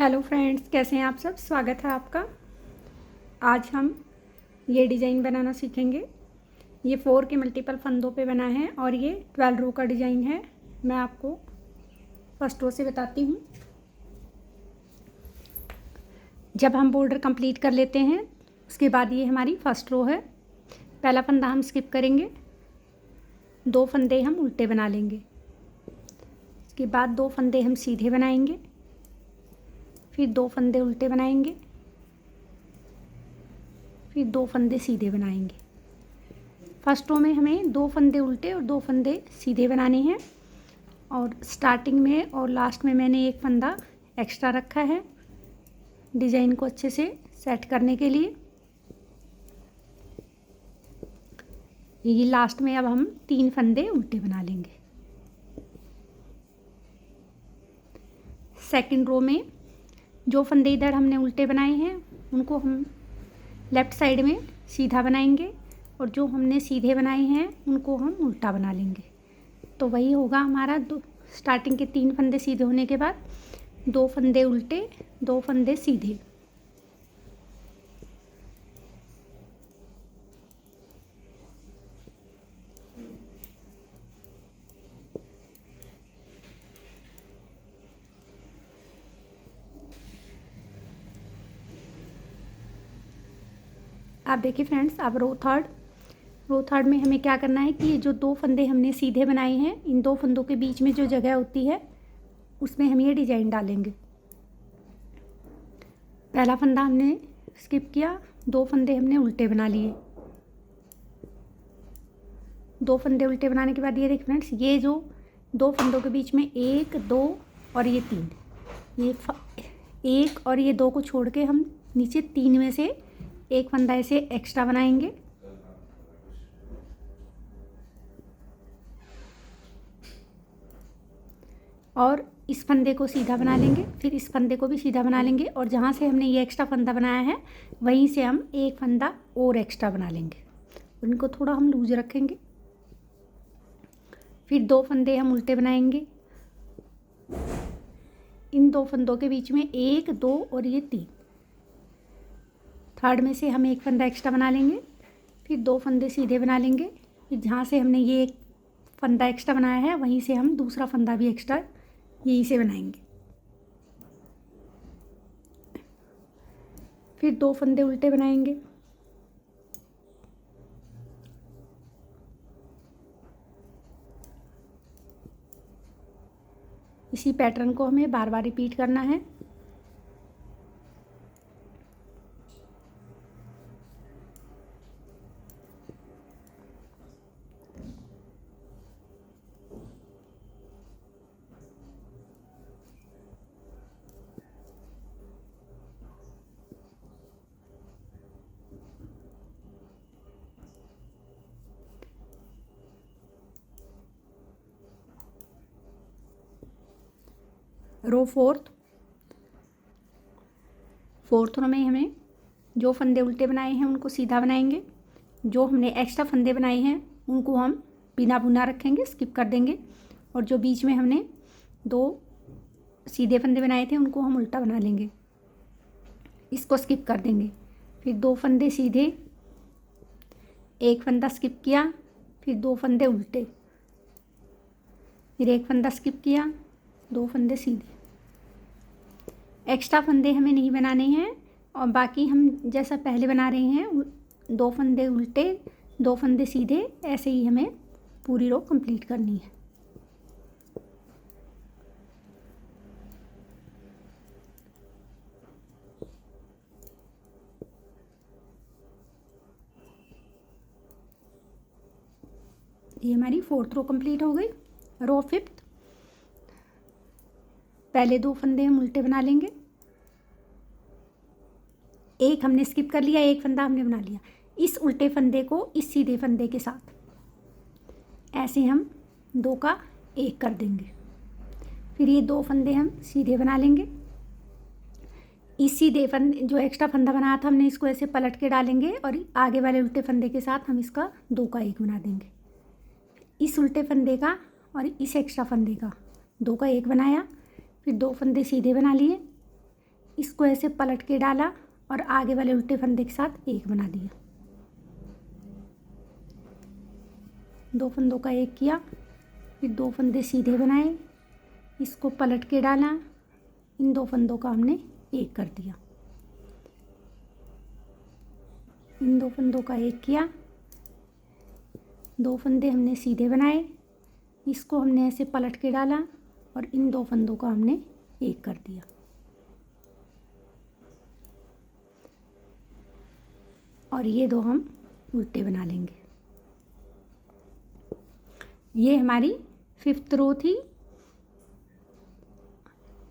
Hello friends, कैसे हैं आप सब। स्वागत है आपका। आज हम ये डिज़ाइन बनाना सीखेंगे। ये 4 के मल्टीपल फंदों पे बना है और ये 12 रो का डिज़ाइन है। मैं आपको फर्स्ट रो से बताती हूँ। जब हम बॉर्डर कंप्लीट कर लेते हैं उसके बाद ये हमारी फर्स्ट रो है। पहला फंदा हम स्किप करेंगे, 2 फंदे हम उल्टे बना लेंगे। इसके बाद 2 फंदे हम सीधे बनाएंगे, फिर 2 फंदे उल्टे बनाएंगे, फिर 2 फंदे सीधे बनाएंगे। फर्स्ट रो में हमें 2 फंदे उल्टे और 2 फंदे सीधे बनाने हैं और स्टार्टिंग में और लास्ट में मैंने एक फंदा एक्स्ट्रा रखा है डिज़ाइन को अच्छे से सेट करने के लिए। ये लास्ट में अब हम 3 फंदे उल्टे बना लेंगे। सेकंड रो में जो फंदे इधर हमने उल्टे बनाए हैं उनको हम लेफ़्ट साइड में सीधा बनाएंगे और जो हमने सीधे बनाए हैं उनको हम उल्टा बना लेंगे। तो वही होगा हमारा स्टार्टिंग के 3 फंदे सीधे होने के बाद 2 फंदे उल्टे, 2 फंदे सीधे। आप देखिए फ्रेंड्स, अब रो थर्ड में हमें क्या करना है कि ये जो 2 फंदे हमने सीधे बनाए हैं इन 2 फंदों के बीच में जो जगह होती है उसमें हम ये डिज़ाइन डालेंगे। पहला फंदा हमने स्किप किया, 2 फंदे हमने उल्टे बना लिए। 2 फंदे उल्टे बनाने के बाद ये देखिए फ्रेंड्स, ये जो 2 फंदों के बीच में 1, 2 और ये 3, ये 1 और ये 2 को छोड़ के हम नीचे 3 में से एक फंदा ऐसे एक्स्ट्रा बनाएंगे। और इस फंदे को सीधा बना लेंगे, फिर इस फंदे को भी सीधा बना लेंगे और जहाँ से हमने ये एक्स्ट्रा फंदा बनाया है वहीं से हम एक फंदा और एक्स्ट्रा बना लेंगे। उनको थोड़ा हम लूज रखेंगे। फिर 2 फंदे हम उल्टे बनाएंगे। इन 2 फंदों के बीच में 1, 2 और ये 3, थर्ड में से हम एक फंदा एक्स्ट्रा बना लेंगे। फिर 2 फंदे सीधे बना लेंगे। फिर जहाँ से हमने ये एक फंदा एक्स्ट्रा बनाया है वहीं से हम दूसरा फंदा भी एक्स्ट्रा यहीं से बनाएंगे। फिर 2 फंदे उल्टे बनाएंगे। इसी पैटर्न को हमें बार बार रिपीट करना है। रो फोर्थ रो में हमें जो फंदे उल्टे बनाए हैं उनको सीधा बनाएंगे। जो हमने एक्स्ट्रा फंदे बनाए हैं उनको हम बिना बुना रखेंगे, स्किप कर देंगे। और जो बीच में हमने 2 सीधे फंदे बनाए थे उनको हम उल्टा बना लेंगे, इसको स्किप कर देंगे। फिर 2 फंदे सीधे, एक फंदा स्किप किया, फिर 2 फंदे उल्टे, फिर एक फंदा स्किप किया, 2 फंदे सीधे। एक्स्ट्रा फंदे हमें नहीं बनाने हैं और बाकी हम जैसा पहले बना रहे हैं 2 फंदे उल्टे, 2 फंदे सीधे, ऐसे ही हमें पूरी रो कंप्लीट करनी है। ये हमारी 4th रो कंप्लीट हो गई। रो 5th, पहले 2 फंदे हम उल्टे बना लेंगे। एक हमने स्किप कर लिया, एक फंदा हमने बना लिया। इस उल्टे फंदे को इस सीधे फंदे के साथ ऐसे हम 2 का 1 कर देंगे। फिर ये 2 फंदे हम सीधे बना लेंगे। इस सीधे फंदे जो एक्स्ट्रा फंदा बनाया था हमने इसको ऐसे पलट के डालेंगे और आगे वाले उल्टे फंदे के साथ हम इसका 2 का 1 बना देंगे। इस उल्टे फंदे का और इस एक्स्ट्रा फंदे का 2 का 1 बनाया। फिर 2 फंदे सीधे बना लिए, इसको ऐसे पलट के डाला और आगे वाले उल्टे फंदे के साथ एक बना दिया। 2 फंदों का एक किया, फिर 2 फंदे सीधे बनाए, इसको पलट के डाला, इन 2 फंदों का हमने एक कर दिया। इन 2 फंदों का एक किया, 2 फंदे हमने सीधे बनाए, इसको हमने ऐसे पलट के डाला और इन 2 फंदों का हमने एक कर दिया। और ये 2 हम उल्टे बना लेंगे। ये हमारी 5th रो थी।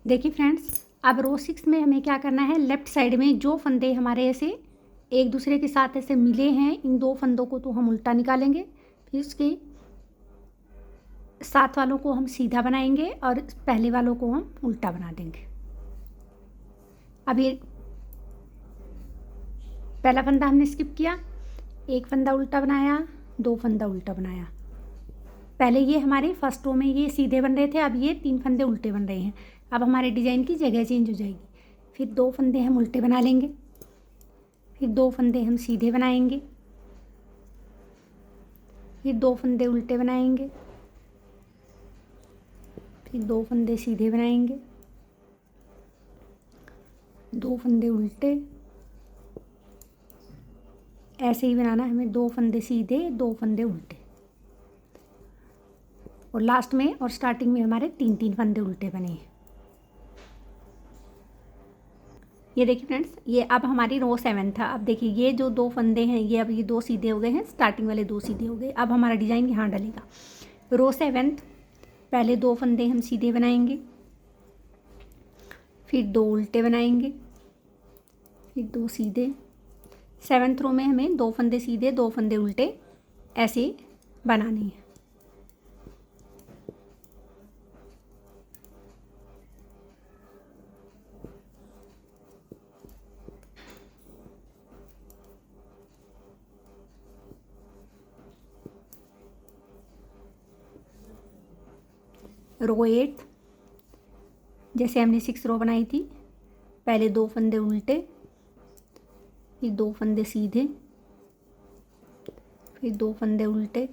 देखिए फ्रेंड्स, अब रो 6 में हमें क्या करना है, लेफ़्ट साइड में जो फंदे हमारे ऐसे एक दूसरे के साथ ऐसे मिले हैं, इन 2 फंदों को तो हम उल्टा निकालेंगे, फिर उसके साथ वालों को हम सीधा बनाएंगे और पहले वालों को हम उल्टा बना देंगे। अब ये पहला फंदा हमने स्किप किया, एक फंदा उल्टा बनाया, 2 फंदा उल्टा बनाया। पहले ये हमारे फर्स्ट रो में ये सीधे बन रहे थे, अब ये 3 फंदे उल्टे बन रहे हैं। अब हमारे डिज़ाइन की जगह चेंज हो जाएगी। फिर 2 फंदे हम उल्टे बना लेंगे, फिर 2 फंदे हम सीधे बनाएंगे, फिर 2 फंदे उल्टे बनाएंगे, फिर 2 फंदे सीधे बनाएंगे, 2 फंदे उल्टे। ऐसे ही बनाना हमें, 2 फंदे सीधे, 2 फंदे उल्टे, और लास्ट में और स्टार्टिंग में हमारे 3-3 फंदे उल्टे बने हैं। ये देखिए फ्रेंड्स, ये अब हमारी रो 7 था। अब देखिए ये जो 2 फंदे हैं, ये अब ये 2 सीधे हो गए हैं, स्टार्टिंग वाले 2 सीधे हो गए। अब हमारा डिज़ाइन यहाँ डलेगा। रो 7, पहले 2 फंदे हम सीधे बनाएंगे, फिर 2 उल्टे बनाएंगे, फिर 2 सीधे। 7th रो में हमें 2 फंदे सीधे, 2 फंदे उल्टे ऐसे बनाने हैं। रो 8, जैसे हमने 6 रो बनाई थी, पहले 2 फंदे उल्टे, फिर 2 फंदे सीधे, फिर 2 फंदे उल्टे,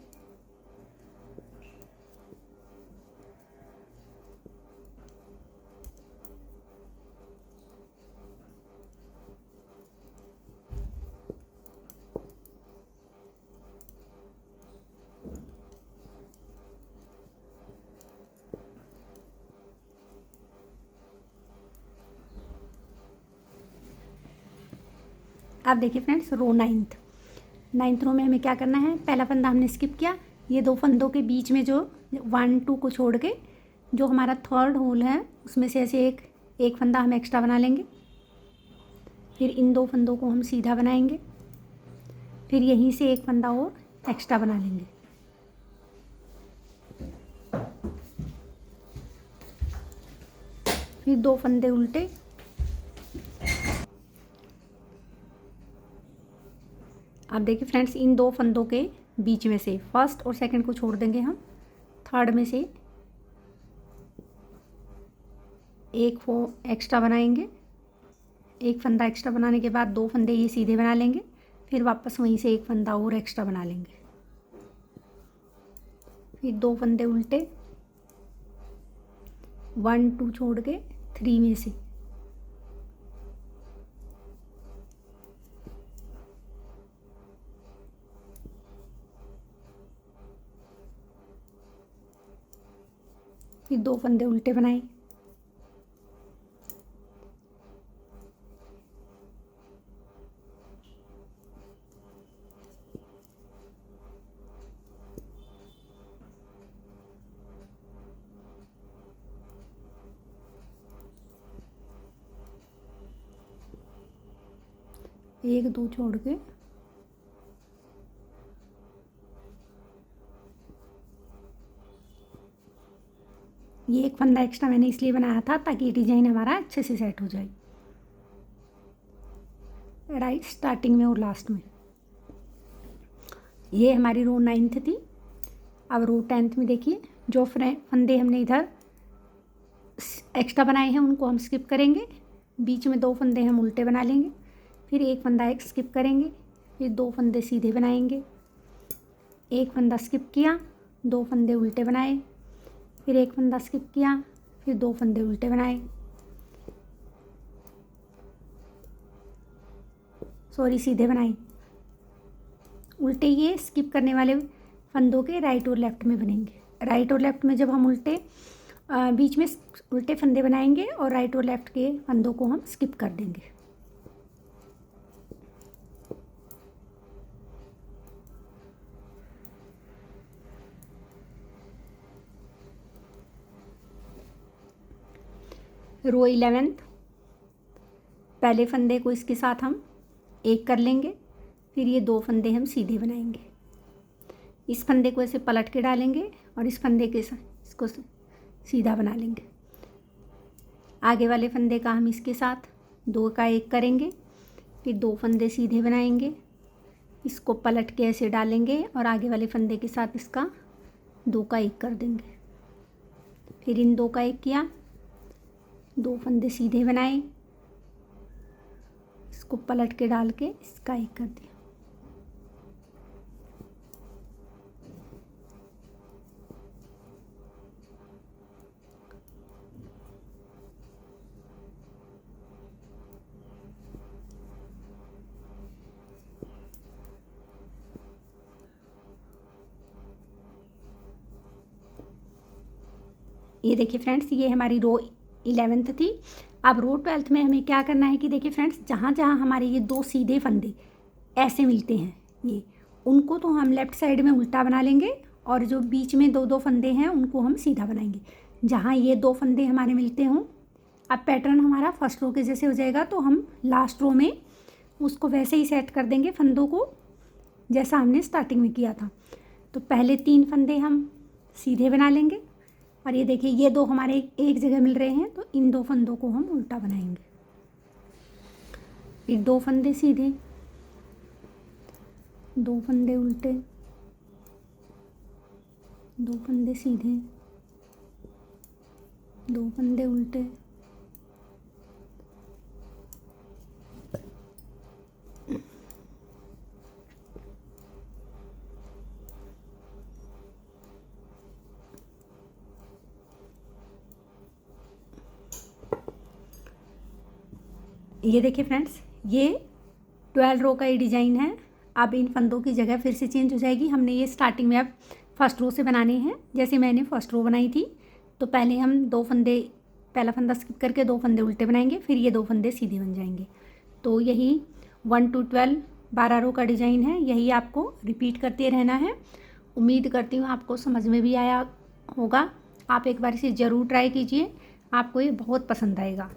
अब देखिए फ्रेंड्स, रो 9th रो में हमें क्या करना है, पहला फंदा हमने स्किप किया, ये 2 फंदों के बीच में जो 1 2 को छोड़ के जो हमारा 3rd होल है, उसमें से ऐसे एक फंदा हम एक्स्ट्रा बना लेंगे, फिर इन 2 फंदों को हम सीधा बनाएंगे, फिर यहीं से एक फंदा और एक्स्ट्रा बना लेंगे, फिर 2 फंदे उल्टे, अब देखिए फ्रेंड्स, इन 2 फंदों के बीच में से फर्स्ट और सेकंड को छोड़ देंगे हम, 3rd में से एक एक्स्ट्रा बनाएंगे, एक फंदा एक्स्ट्रा बनाने के बाद 2 फंदे ये सीधे बना लेंगे, फिर वापस वहीं से एक फंदा और एक्स्ट्रा बना लेंगे, फिर 2 फंदे उल्टे, 1 2 छोड़ के 3 में से, फिर 2 फंदे उल्टे बनाए, एक 2 छोड़ के ये एक फंदा एक्स्ट्रा मैंने इसलिए बनाया था ताकि ये डिजाइन हमारा अच्छे से सेट हो जाए, राइट स्टार्टिंग में और लास्ट में। ये हमारी रो 9th थी। अब रो 10th में देखिए, जो फंदे हमने इधर एक्स्ट्रा बनाए हैं उनको हम स्किप करेंगे, बीच में 2 फंदे हम उल्टे बना लेंगे, फिर एक फंदा एक स्किप करेंगे, फिर 2 फंदे सीधे बनाएंगे, एक फंदा स्किप किया, 2 फंदे उल्टे बनाए, फिर एक फंदा स्किप किया, फिर 2 फंदे उल्टे बनाए, सीधे बनाए। उल्टे ये स्किप करने वाले फंदों के राइट और लेफ़्ट में बनेंगे। राइट और लेफ़्ट में जब हम बीच में उल्टे फंदे बनाएंगे और राइट और लेफ़्ट के फंदों को हम स्किप कर देंगे। रो 11 पहले फंदे को इसके साथ हम एक कर लेंगे, फिर ये 2 फंदे हम सीधे बनाएंगे। इस फंदे को ऐसे पलट के डालेंगे और इस फंदे के साथ इसको सीधा बना लेंगे। आगे वाले फंदे का हम इसके साथ 2 का 1 करेंगे, फिर 2 फंदे सीधे बनाएंगे, इसको पलट के ऐसे डालेंगे और आगे वाले फंदे के साथ इसका 2 का 1 कर देंगे। फिर इन 2 का 1 किया, 2 फंदे सीधे बनाए, इसको पलट के डाल के इसका 1 कर दिया। ये देखिए फ्रेंड्स, ये हमारी रो 11th थी। अब रो 12th में हमें क्या करना है कि देखिए फ्रेंड्स, जहाँ जहाँ हमारे ये 2 सीधे फंदे ऐसे मिलते हैं, ये उनको तो हम लेफ़्ट साइड में उल्टा बना लेंगे और जो बीच में 2 फंदे हैं उनको हम सीधा बनाएंगे। जहाँ ये 2 फंदे हमारे मिलते हों, अब पैटर्न हमारा फर्स्ट रो के जैसे हो जाएगा, तो हम लास्ट रो में उसको वैसे ही सेट कर देंगे फंदों को जैसा हमने स्टार्टिंग में किया था। तो पहले 3 फंदे हम सीधे बना लेंगे और ये देखिए ये 2 हमारे एक जगह मिल रहे हैं, तो इन 2 फंदों को हम उल्टा बनाएंगे। फिर 2 फंदे सीधे, 2 फंदे उल्टे, 2 फंदे सीधे, 2 फंदे उल्टे, ये देखिए फ्रेंड्स, ये 12 रो का ये डिज़ाइन है। अब इन फंदों की जगह फिर से चेंज हो जाएगी। हमने ये स्टार्टिंग में अब फर्स्ट रो से बनाने हैं, जैसे मैंने फर्स्ट रो बनाई थी। तो पहले हम 2 फंदे, पहला फंदा स्किप करके 2 फंदे उल्टे बनाएंगे, फिर ये 2 फंदे सीधे बन जाएंगे। तो यही 1 to 12 रो का डिज़ाइन है। यही आपको रिपीट करते रहना है। उम्मीद करती हूँ आपको समझ में भी आया होगा। आप एक बार इसे ज़रूर ट्राई कीजिए, आपको ये बहुत पसंद आएगा।